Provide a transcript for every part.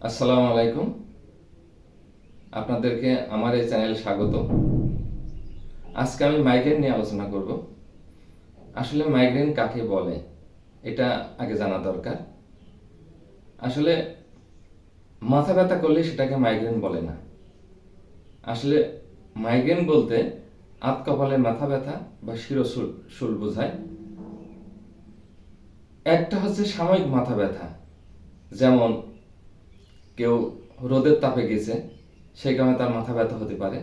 আসসালামু আলাইকুম। আপনাদেরকে আমার এই চ্যানেলে স্বাগত। আজকে আমি মাইগ্রেন নিয়ে আলোচনা করব। আসলে মাইগ্রেন কাকে বলে এটা আগে জানা দরকার। আসলে মাথা ব্যথা করলে সেটাকে মাইগ্রেন বলে না। আসলে মাইগ্রেন বলতে আধ কপালে মাথা ব্যথা বা শিরশুল বোঝায়। একটা হচ্ছে সাময়িক মাথা ব্যথা, যেমন কেউ রোদের তাপে গেছে, সেই কারণে তার মাথা ব্যথা হতে পারে,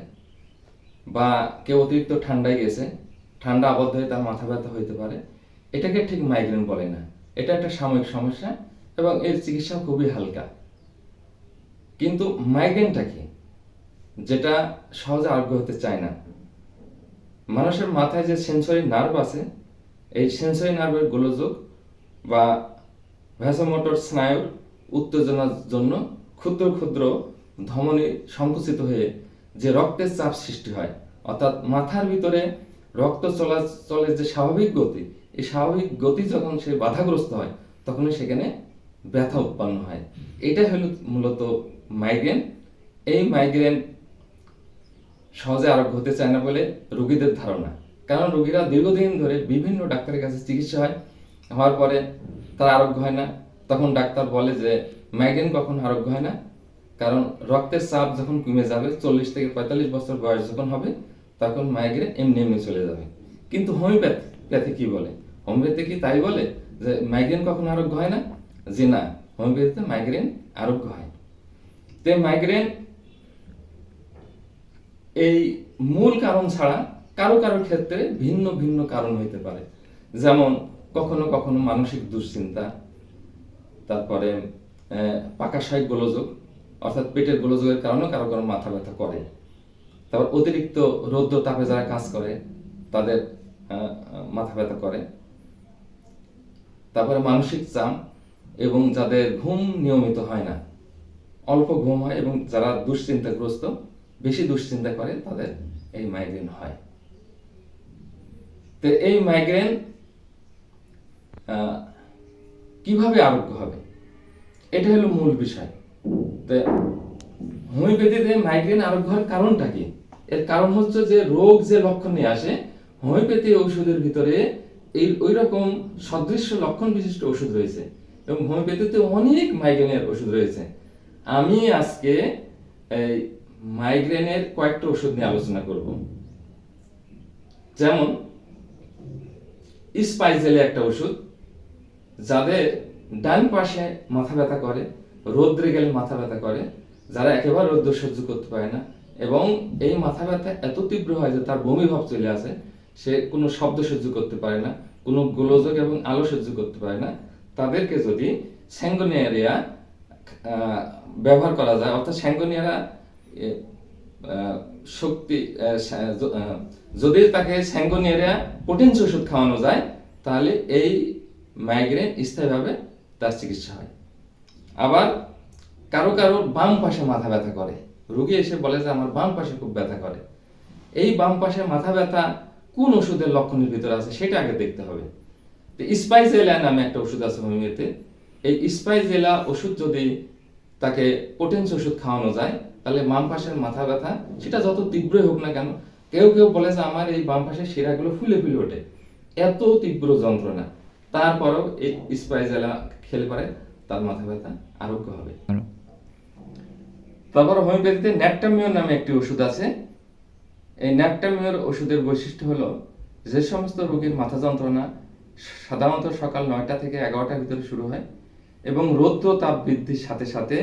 বা কেউ অতিরিক্ত ঠান্ডায় গেছে, ঠান্ডা আবদ্ধ হয়ে তার মাথা ব্যথা হইতে পারে। এটাকে ঠিক মাইগ্রেন বলে না। এটা একটা সাময়িক সমস্যা এবং এর চিকিৎসা খুবই হালকা। কিন্তু মাইগ্রেনটা কি, যেটা সহজে আরোগ্য হতে চায় না। মানুষের মাথায় যে সেন্সরি নার্ভ আছে, এই সেন্সরি নার্ভের গোলযোগ বা ভ্যাসোমোটর স্নায়ুর উত্তেজনার জন্য ক্ষুদ্র ক্ষুদ্র ধমনী সংকুচিত হয়ে যে রক্তের চাপ সৃষ্টি হয়, অর্থাৎ মাথার ভিতরে রক্ত চলাচলের যে স্বাভাবিক গতি, এই স্বাভাবিক গতি যখন সে বাধাগ্রস্ত হয়, তখনই সেখানে ব্যথা উৎপন্ন হয়। এটা হলো মূলত মাইগ্রেন। এই মাইগ্রেন সহজে আরোগ্য হতে চায় না বলে রোগীদের ধারণা। কারণ রোগীরা দীর্ঘদিন ধরে বিভিন্ন ডাক্তারের কাছে চিকিৎসা হওয়ার পরে তার আরোগ্য হয় না। তখন ডাক্তার বলে যে মাইগ্রেন কখন আরোগ্য হয় না, কারণ রক্তের চাপ যখন কমে যাবে, 40 থেকে 45 বছর বয়স যখন হবে, তখন মাইগ্রেন এমনি এমনি চলে যাবে। কিন্তু হোমিওপ্যাথি কি বলে? হোমিওপ্যাথি কি তাই বলে যে মাইগ্রেন কখন আরোগ্য হয় না? যে না, হোমিওপ্যাথিতে মাইগ্রেন আরোগ্য হয়। তো মাইগ্রেন এই মূল কারণ ছাড়া কারো কারো ক্ষেত্রে ভিন্ন ভিন্ন কারণ হইতে পারে। যেমন কখনো কখনো মানসিক দুশ্চিন্তা, তারপরে পাকাশয় গোলযোগ অর্থাৎ পেটের গোলযোগের কারণে কারো কারো মাথা ব্যথা করে। তারপর অতিরিক্ত রৌদ্র তাপে যারা কাজ করে তাদের মাথা ব্যথা করে। তারপরে মানসিক চাপ এবং যাদের ঘুম নিয়মিত হয় না, অল্প ঘুম হয়, এবং যারা দুশ্চিন্তাগ্রস্ত, বেশি দুশ্চিন্তা করে, তাদের এই মাইগ্রেন হয়। তো এই মাইগ্রেন কিভাবে আরোগ্য হবে, এটা হলো মূল বিষয়। তো হোমিওপ্যাথিতে মাইগ্রেন আরোগ্য হওয়ার কারণটা কি? এর কারণ হচ্ছে যে রোগ যে লক্ষণ নিয়ে আসে, হোমিওপ্যাথি ঔষধের ভিতরে এই ওই রকম সদৃশ্য লক্ষণ বিশিষ্ট ওষুধ রয়েছে, এবং হোমিওপ্যাথিতে অনেক মাইগ্রেনের ওষুধ রয়েছে। আমি আজকে এই মাইগ্রেনের কয়েকটা ওষুধ নিয়ে আলোচনা করব। যেমন স্পাইজেলে একটা ওষুধ, যাদের ডান পাশে মাথা ব্যথা করে, রৌদ্রে গেলে মাথা ব্যথা করে, যারা একেবারে রৌদ্র সহ্য করতে পারে না, এবং এই মাথা ব্যথা এত তীব্র হয় যে তার বমি ভাব চলে আসে, সে কোনো শব্দ সহ্য করতে পারে না, কোনো গোলযোগ এবং আলো সহ্য করতে পারে না, তাদেরকে যদি স্যাঙ্গোনিয়ারিয়া ব্যবহার করা যায়, অর্থাৎ স্যাঙ্গোনিয়ারা শক্তি যদি তাকে স্যাঙ্গোনিয়ারিয়া পোটেন্সি ওষুধ খাওয়ানো যায়, তাহলে এই মাইগ্রেন স্থায়ীভাবে তার চিকিৎসা হয়। আবার কারো কারো বাম পাশে মাথা ব্যথা করে, রোগী এসে বলে যে আমার বাম পাশে খুব ব্যথা করে। এই বাম পাশে মাথা ব্যথা কোন ওষুধের লক্ষণের ভিতরে আছে সেটা আগে দেখতে হবে। তো স্পাইজেলা নামে একটা ওষুধ আছে হোমিওপ্যাথিতে। এই স্পাইজেলা ওষুধ যদি তাকে পোটেন্সি ওষুধ খাওয়ানো যায়, তাহলে বাম পাশের মাথা ব্যথা সেটা যত তীব্রই হোক না কেন, কেউ কেউ বলে যে আমার এই বাম পাশের শিরাগুলো ফুলে ফুলে ওঠে, এত তীব্র যন্ত্রণা, তারপরও এই স্পাইজেলা খেলে পারে তার মাথা ব্যথা আরোগ্য হবে। তারপর হোমিওপ্যাথিতে ন্যাপটামিওর নামে একটি ওষুধ আছে। এই ন্যাপটামিওর ওষুধের বৈশিষ্ট্য হলো, যে সমস্ত রোগীর মাথা যন্ত্রণা সাধারণত সকাল 9টা থেকে 11টার ভিতরে শুরু হয়, এবং রৌদ্র তাপ বৃদ্ধির সাথে সাথে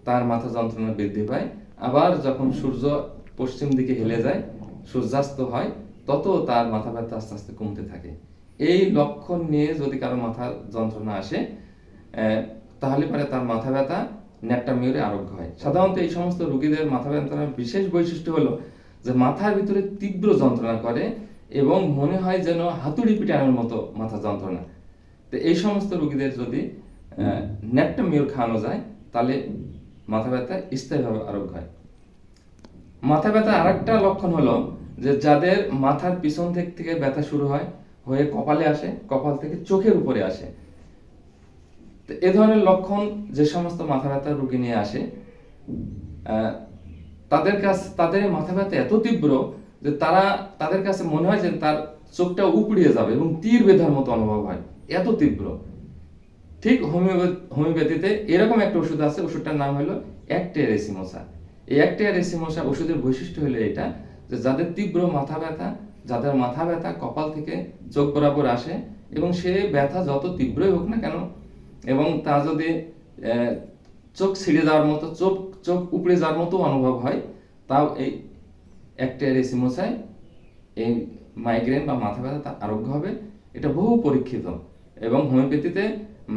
তার মাথা যন্ত্রণা বৃদ্ধি পায়। আবার যখন সূর্য পশ্চিম দিকে হেলে যায়, সূর্যাস্ত হয়, তত তার মাথা ব্যথা আস্তে আস্তে কমতে থাকে। এই লক্ষণ নিয়ে যদি কারো মাথা যন্ত্রণা আসে, তাহলে পরে তার মাথা ব্যথা ন্যাপটামিওরে আরোগ্য হয়। সাধারণত এই সমস্ত রোগীদের মাথা ব্যথার বিশেষ বৈশিষ্ট্য হলো যে মাথার ভিতরে তীব্র যন্ত্রণা করে এবং মনে হয় যেন হাতুড়ি পিটানোর মতো মাথা যন্ত্রণা। তো এই সমস্ত রোগীদের যদি ন্যাপটামিওর খাওয়ানো যায়, তাহলে মাথা ব্যথা স্থায়ীভাবে আরোগ্য হয়। মাথা ব্যথা আরেকটা লক্ষণ হলো যে যাদের মাথার পিছন দিক থেকে ব্যথা শুরু হয়, হয়ে কপালে আসে, কপাল থেকে চোখের উপরে আসে। তো তো এ ধরনের লক্ষণ যে সমস্ত মাথা ব্যথার রোগী নিয়ে আসে, তাদের এই মাথা ব্যথা এত তীব্র যে তাদের কাছে মনে হয় যে তার চোখটা উপড়িয়ে যাবে এবং তীর বেঁধার মতো অনুভব হয়, এত তীব্র। ঠিক হোমিওপ্যাথিতে এরকম একটা ওষুধ আছে, ওষুধটার নাম হলো অ্যাক্টিয়া রেসিমোসা। এই অ্যাক্টিয়া রেসিমোসা ওষুধের বৈশিষ্ট্য হলো এটা, যে যাদের তীব্র মাথা ব্যথা, যাদের মাথা ব্যথা কপাল থেকে চোখ বরাবর আসে, এবং সে ব্যথা যত তীব্রই হোক না কেন, এবং তা যদি চোখ ছিঁড়ে যাওয়ার মতো, চোখ উপড়ে যাওয়ার মতো অনুভব হয়, তাও এই অ্যাক্টিয়া রেসিমোসায় এই মাইগ্রেন বা মাথা ব্যথা আরোগ্য হবে। এটা বহু পরীক্ষিত, এবং হোমিওপ্যাথিতে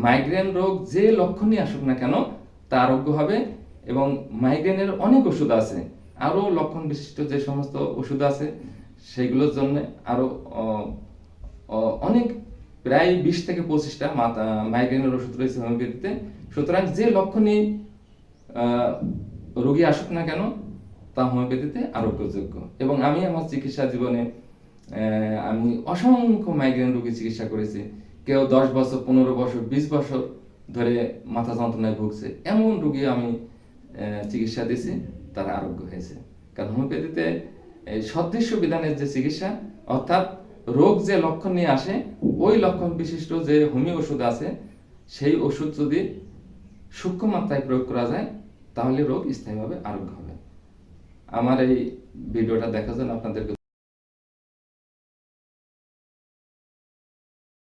মাইগ্রেন রোগ যে লক্ষণ নিয়ে আসুক না কেন তা আরোগ্য হবে। এবং মাইগ্রেনের অনেক ওষুধ আছে, আরও লক্ষণ বিশিষ্ট যে সমস্ত ওষুধ আছে সেগুলোর জন্য আরও অনেক, প্রায় 20 থেকে 25টা মাইগ্রেনের ওষুধ রয়েছে হোমিওপ্যাথিতে। সুতরাং যে লক্ষণ নিয়ে রোগী আসুক না কেন তা হোমিওপ্যাথিতে আরোগ্যযোগ্য। এবং আমি আমার চিকিৎসা জীবনে আমি অসংখ্য মাইগ্রেন রোগী চিকিৎসা করেছি। কেউ 10 বছর, 15 বছর, 20 বছর ধরে মাথা যন্ত্রণায় ভুগছে, এমন রোগী আমি চিকিৎসা দিয়েছি, তারা আরোগ্য হয়েছে। কারণ হোমিওপ্যাথিতে সদৃশ্য বিধানের যে চিকিৎসা, অর্থাৎ রোগ যে লক্ষণ নিয়ে আসে ওই লক্ষণ বিশিষ্ট যে হোমিও ওষুধ আছে, সেই ওষুধ যদি সূক্ষ্ম মাত্রায় প্রয়োগ করা যায় তাহলে রোগ স্থায়ীভাবে আরোগ্য হবে। আমার এই ভিডিওটা দেখার জন্য আপনাদেরকে